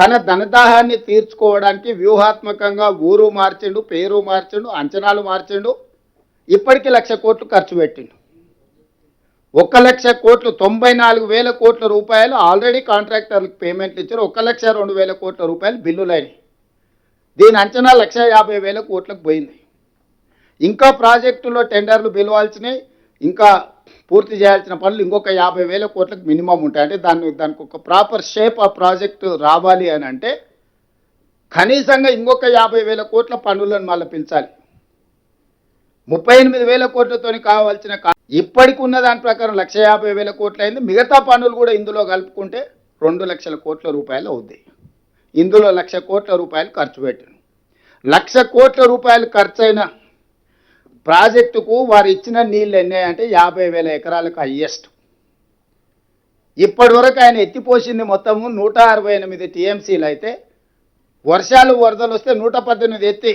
తన ధనదాహాన్ని తీర్చుకోవడానికి వ్యూహాత్మకంగా ఊరు మార్చిండు, పేరు మార్చిండు, అంచనాలు మార్చిండు. ఇప్పటికీ 1,00,000 కోట్లు ఖర్చు పెట్టిండు. 1,00,000 కోట్లు 94,000 కోట్ల రూపాయలు ఆల్రెడీ కాంట్రాక్టర్లకు పేమెంట్లు ఇచ్చారు. 1,02,000 కోట్ల రూపాయలు బిల్లులైనవి. దీని అంచనా 1,50,000 కోట్లకు పోయింది. ఇంకా ప్రాజెక్టులో టెండర్లు పిలవాల్సినవి, ఇంకా పూర్తి చేయాల్సిన పనులు ఇంకొక 50,000 కోట్లకు మినిమం ఉంటాయి. అంటే దానికి ఒక ప్రాపర్ షేప్ ఆ ప్రాజెక్టు రావాలి అని అంటే కనీసంగా ఇంకొక 50,000 కోట్ల పనులను మళ్ళీ పిలిచాలి. 38,000 కోట్లతో కావాల్సిన ఇప్పటికి ఉన్న దాని ప్రకారం 1,50,000 కోట్లు అయింది. మిగతా పనులు కూడా ఇందులో కలుపుకుంటే 2,00,000 కోట్ల రూపాయలు అవుతాయి. ఇందులో 1,00,000 కోట్ల రూపాయలు ఖర్చు పెట్టాను. 1,00,000 కోట్ల రూపాయలు ఖర్చు అయిన ప్రాజెక్టుకు వారు ఇచ్చిన నీళ్ళు ఎన్ని అంటే 50,000 ఎకరాలకు హయ్యెస్ట్. ఇప్పటి వరకు ఆయన ఎత్తిపోసింది మొత్తము 168 టీఎంసీలు అయితే వర్షాలు వరదలు వస్తే 118 ఎత్తి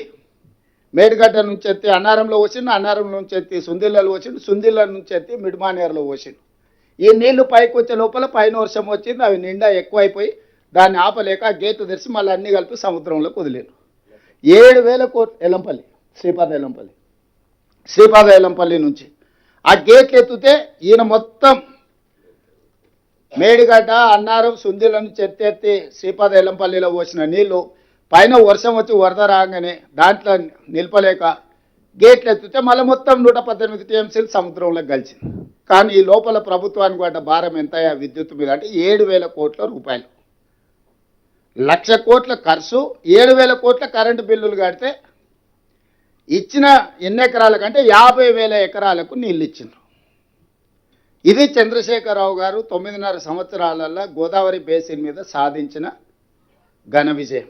మేడిగడ్డ నుంచి ఎత్తి అన్నారంలో పోసిండు, అన్నారం నుంచి ఎత్తి సుందిళ్ళలో పోసిండు, సుందిళ్ళ నుంచి ఎత్తి మిడ్మానేరులో పోసిండు. ఈ నీళ్లు పైకి వచ్చే లోపల పైన వర్షం వచ్చింది, అవి నిండా ఎక్కువైపోయి దాన్ని ఆపలేక గేటు తెరిచి మళ్ళీ అన్ని కలిపి సముద్రంలోకి వదిలేరు. 7,000 కోట్లు ఎల్లంపల్లి శ్రీపాద ఎల్లంపల్లి నుంచి ఆ గేట్లు ఎత్తితే ఈయన మొత్తం మేడిగడ్డ అన్నారం సుందిళ్ళ నుంచి ఎత్తి శ్రీపాద ఎల్లంపల్లిలో పోసిన నీళ్లు పైన వర్షం వచ్చి వరద రాగానే దాంట్లో నిలపలేక గేట్లు ఎత్తితే మళ్ళీ మొత్తం 118 టీఎంసీలు సముద్రంలోకి కలిసింది. కానీ ఈ లోపల ప్రభుత్వానికి పడ్డ భారం ఎంత విద్యుత్ మీద అంటే 7,000 కోట్ల రూపాయలు. 1,00,000 కోట్ల ఖర్చు, 7,000 కోట్ల కరెంటు బిల్లులు కడితే ఇచ్చిన ఎన్ని ఎకరాలకంటే 50,000 ఎకరాలకు నీళ్ళు ఇచ్చిండ్రు. ఇది చంద్రశేఖరరావు గారు 9.5 సంవత్సరాలలో గోదావరి బేసిన్ మీద సాధించిన ఘన విజయం.